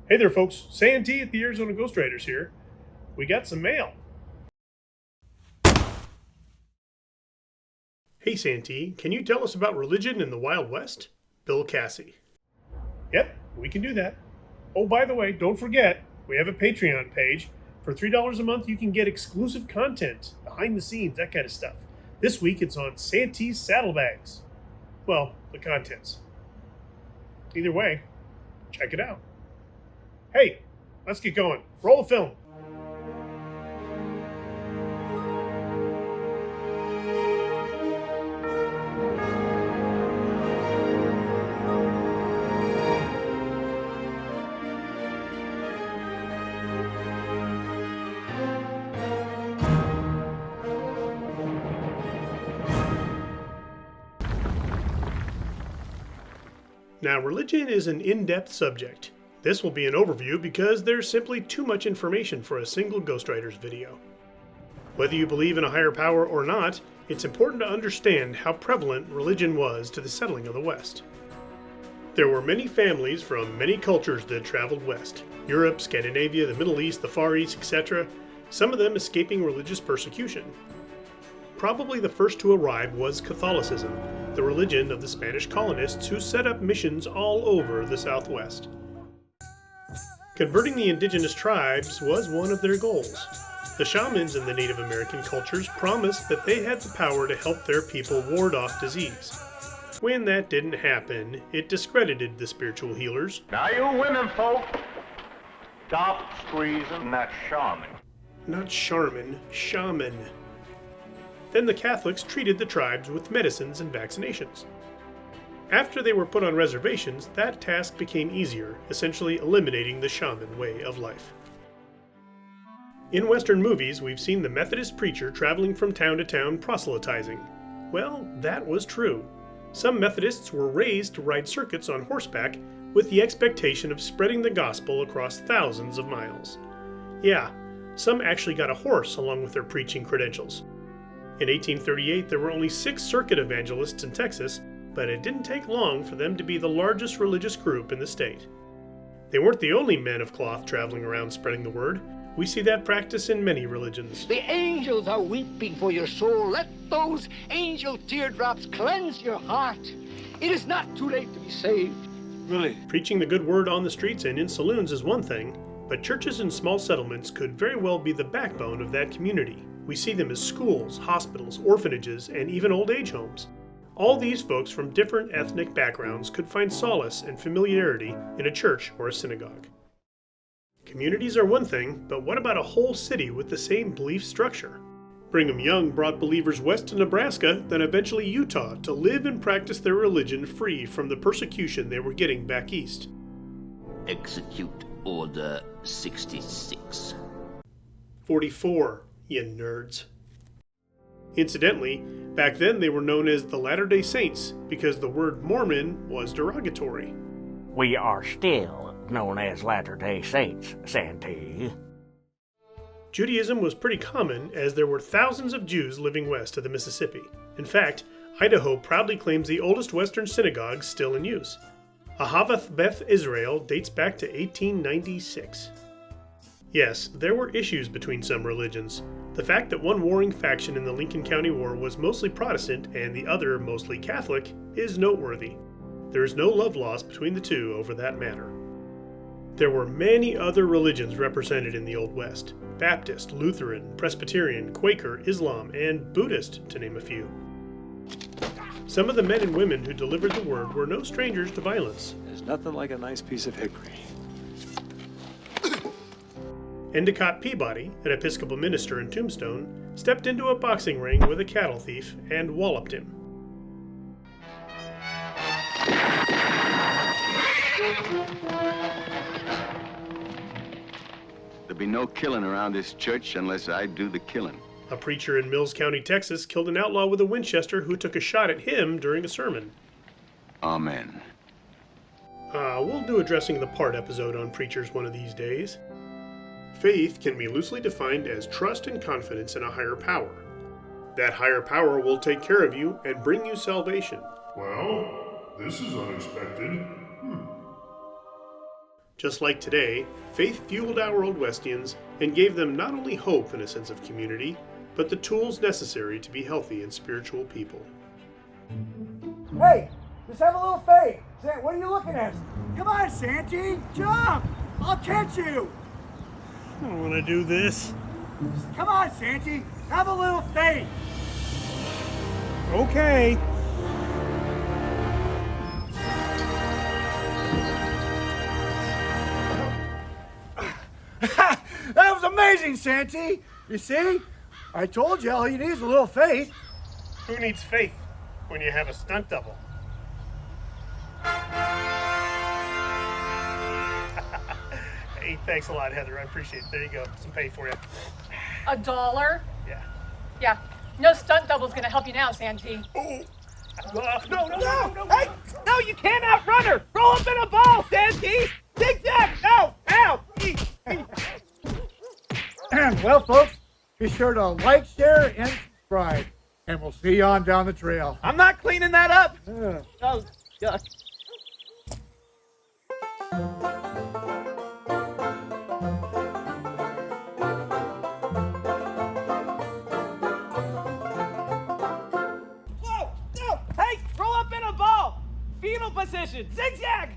Hey there, folks. Santee at the Arizona Ghostwriters here. We got some mail. Hey, Santee, can you tell us about religion in the Wild West? Bill Cassie. Yep, we can do that. Oh, by the way, don't forget, we have a Patreon page. For $3 a month, you can get exclusive content, behind the scenes, that kind of stuff. This week, it's on Santee's saddlebags. Well, the contents. Either way, check it out. Hey, let's get going. Roll the film. Now, religion is an in-depth subject. This will be an overview because there's simply too much information for a single Ghostwriters video. Whether you believe in a higher power or not, it's important to understand how prevalent religion was to the settling of the West. There were many families from many cultures that traveled west: Europe, Scandinavia, the Middle East, the Far East, etc., some of them escaping religious persecution. Probably the first to arrive was Catholicism, the religion of the Spanish colonists who set up missions all over the Southwest. Converting the indigenous tribes was one of their goals. The shamans in the Native American cultures promised that they had the power to help their people ward off disease. When that didn't happen, it discredited the spiritual healers. Now you women folk, stop squeezing that shaman. Not Charmin, shaman. Then the Catholics treated the tribes with medicines and vaccinations. After they were put on reservations, that task became easier, essentially eliminating the shaman way of life. In Western movies, we've seen the Methodist preacher traveling from town to town proselytizing. Well, that was true. Some Methodists were raised to ride circuits on horseback with the expectation of spreading the gospel across thousands of miles. Yeah, some actually got a horse along with their preaching credentials. In 1838, there were only 6 circuit evangelists in Texas, but it didn't take long for them to be the largest religious group in the state. They weren't the only men of cloth traveling around spreading the word. We see that practice in many religions. The angels are weeping for your soul. Let those angel teardrops cleanse your heart. It is not too late to be saved. Really? Preaching the good word on the streets and in saloons is one thing, but churches in small settlements could very well be the backbone of that community. We see them as schools, hospitals, orphanages, and even old age homes. All these folks from different ethnic backgrounds could find solace and familiarity in a church or a synagogue. Communities are one thing, but what about a whole city with the same belief structure? Brigham Young brought believers west to Nebraska, then eventually Utah, to live and practice their religion free from the persecution they were getting back east. Execute Order 66. 44, you nerds. Incidentally, back then they were known as the Latter-day Saints because the word Mormon was derogatory. We are still known as Latter-day Saints, Santee. Judaism was pretty common as there were thousands of Jews living west of the Mississippi. In fact, Idaho proudly claims the oldest Western synagogue still in use. Ahavath Beth Israel dates back to 1896. Yes, there were issues between some religions. The fact that one warring faction in the Lincoln County War was mostly Protestant and the other mostly Catholic is noteworthy. There is no love lost between the two over that matter. There were many other religions represented in the Old West: Baptist, Lutheran, Presbyterian, Quaker, Islam, and Buddhist, to name a few. Some of the men and women who delivered the word were no strangers to violence. There's nothing like a nice piece of hickory. Endicott Peabody, an Episcopal minister in Tombstone, stepped into a boxing ring with a cattle thief and walloped him. There'll be no killing around this church unless I do the killing. A preacher in Mills County, Texas, killed an outlaw with a Winchester who took a shot at him during a sermon. Amen. We'll do a Dressing the Part episode on preachers one of these days. Faith can be loosely defined as trust and confidence in a higher power. That higher power will take care of you and bring you salvation. Well, this is unexpected. Just like today, faith fueled our Old Westians and gave them not only hope and a sense of community, but the tools necessary to be healthy and spiritual people. Hey, just have a little faith. What are you looking at? Come on, Santy, jump! I'll catch you! I don't want to do this. Come on, Santy, have a little faith! Okay. That was amazing, Santy! You see? I told you all you need is a little faith. Who needs faith when you have a stunt double? Hey, thanks a lot, Heather. I appreciate it. There you go. Some pay for you. $1? Yeah. Yeah. No stunt double's gonna help you now, Santy. Oh. No. Hey! No, you can't outrun her! Roll up in a ball, Santy! Zigzag! No! Ow! Well, folks, be sure to like, share, and subscribe. And we'll see you on down the trail. I'm not cleaning that up! Oh, yuck. Whoa! No! Hey! Roll up in a ball! Fetal position! Zigzag!